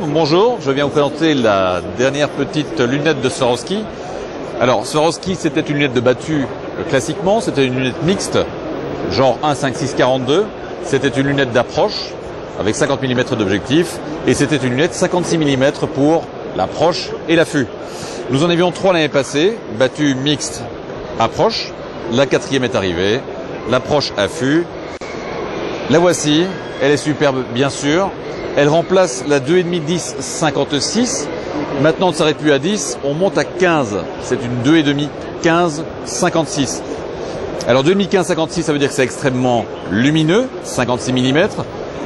bonjour, je viens vous présenter la dernière petite lunette de Swarovski. Alors Swarovski, c'était une lunette de battue classiquement, c'était une lunette mixte, genre 1.56-42, c'était une lunette d'approche avec 50 mm d'objectif et c'était une lunette 56 mm pour l'approche et l'affût. Nous en avions 3 l'année passée, battue mixte approche, la 4e est arrivée, l'approche affût. La voici, elle est superbe bien sûr. Elle remplace la 2,5-10-56. Maintenant, on ne s'arrête plus à 10, on monte à 15. C'est une 2,5-15-56. Alors 2,5-56, ça veut dire que c'est extrêmement lumineux, 56 mm.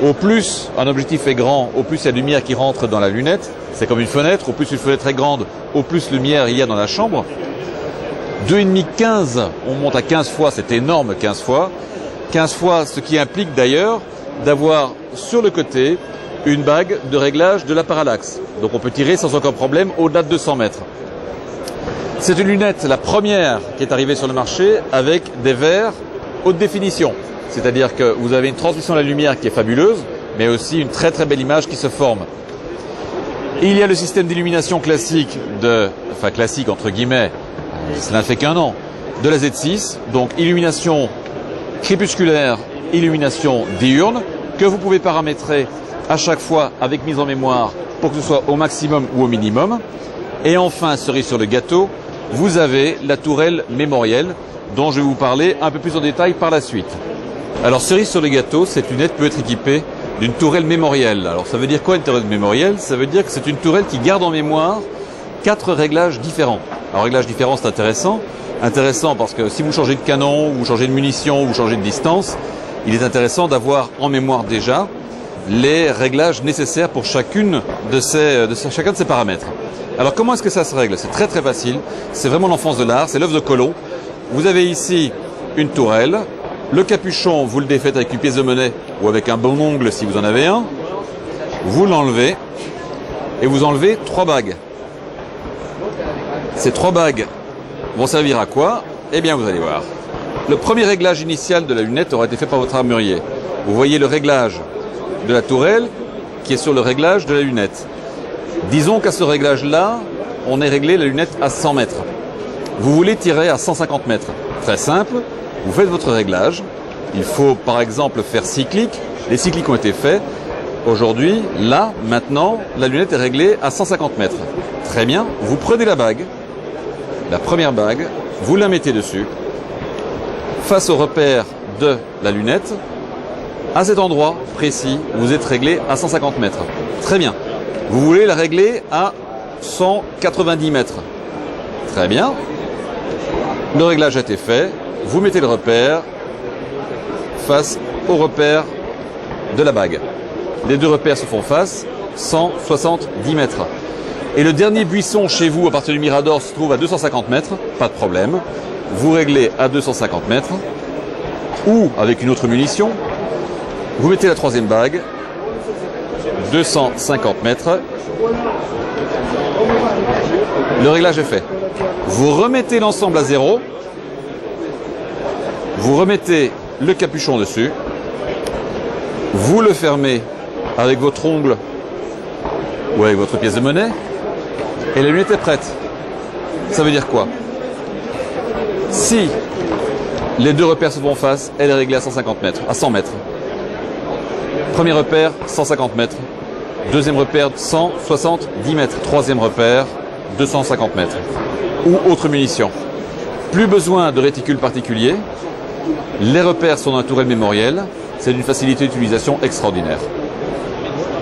Au plus un objectif est grand, au plus il y a de lumière qui rentre dans la lunette. C'est comme une fenêtre, au plus une fenêtre est grande, au plus de lumière il y a dans la chambre. 2,5-15, on monte à 15 fois, c'est énorme 15 fois. 15 fois, ce qui implique d'ailleurs d'avoir sur le côté une bague de réglage de la parallaxe. Donc on peut tirer sans aucun problème au-delà de 200 mètres. C'est une lunette, la première qui est arrivée sur le marché avec des verres haute définition. C'est-à-dire que vous avez une transmission de la lumière qui est fabuleuse, mais aussi une très très belle image qui se forme. Il y a le système d'illumination classique classique entre guillemets, cela ne fait qu'un an, de la Z6, donc illumination crépusculaire, illumination diurne, que vous pouvez paramétrer à chaque fois avec mise en mémoire pour que ce soit au maximum ou au minimum. Et enfin, cerise sur le gâteau, vous avez la tourelle mémorielle dont je vais vous parler un peu plus en détail par la suite. Alors cerise sur le gâteau, cette lunette peut être équipée d'une tourelle mémorielle. Alors ça veut dire quoi une tourelle mémorielle? Ça veut dire que c'est une tourelle qui garde en mémoire 4 réglages différents. Alors réglages différents, c'est intéressant. Intéressant parce que si vous changez de canon, vous changez de munition, vous changez de distance, il est intéressant d'avoir en mémoire déjà les réglages nécessaires pour chacun de ces paramètres. Alors comment est-ce que ça se règle? C'est très très facile, c'est vraiment l'enfance de l'art, c'est l'œuvre de Colomb. Vous avez ici une tourelle, le capuchon vous le défaites avec une pièce de monnaie ou avec un bon ongle si vous en avez un, vous l'enlevez et vous enlevez 3 bagues. Ces 3 bagues vont servir à quoi? Eh bien vous allez voir. Le premier réglage initial de la lunette aura été fait par votre armurier. Vous voyez le réglage de la tourelle qui est sur le réglage de la lunette. Disons qu'à ce réglage-là, on est réglé la lunette à 100 mètres. Vous voulez tirer à 150 mètres. Très simple, vous faites votre réglage. Il faut par exemple faire cyclique. Les cycliques ont été faits. Aujourd'hui, là, maintenant, la lunette est réglée à 150 mètres. Très bien, vous prenez la bague, la première bague, vous la mettez dessus, face au repère de la lunette. À cet endroit précis, vous êtes réglé à 150 mètres. Très bien. Vous voulez la régler à 190 mètres. Très bien. Le réglage a été fait. Vous mettez le repère face au repère de la bague. Les 2 repères se font face, 170 mètres. Et le dernier buisson chez vous, à partir du Mirador, se trouve à 250 mètres. Pas de problème. Vous réglez à 250 mètres. Ou avec une autre munition. Vous mettez la 3e bague, 250 mètres, le réglage est fait. Vous remettez l'ensemble à 0, vous remettez le capuchon dessus, vous le fermez avec votre ongle ou avec votre pièce de monnaie et la lunette est prête. Ça veut dire quoi? Si les 2 repères se font face, elle est réglée à 150 mètres, à 100 mètres. Premier repère, 150 mètres. Deuxième repère, 170 mètres. Troisième repère, 250 mètres. Ou autre munition. Plus besoin de réticule particulier. Les repères sont dans la tourelle mémorielle. C'est d'une facilité d'utilisation extraordinaire.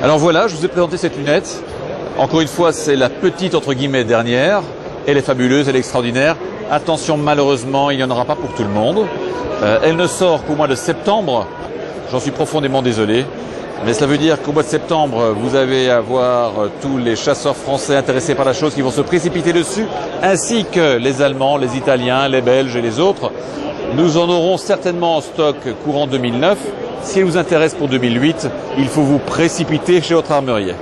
Alors voilà, je vous ai présenté cette lunette. Encore une fois, c'est la petite, entre guillemets, dernière. Elle est fabuleuse, elle est extraordinaire. Attention, malheureusement, il n'y en aura pas pour tout le monde. Elle ne sort qu'au mois de septembre. J'en suis profondément désolé. Mais cela veut dire qu'au mois de septembre, vous allez avoir tous les chasseurs français intéressés par la chose qui vont se précipiter dessus, ainsi que les Allemands, les Italiens, les Belges et les autres. Nous en aurons certainement en stock courant 2009. Si elle vous intéresse pour 2008, il faut vous précipiter chez votre armurier.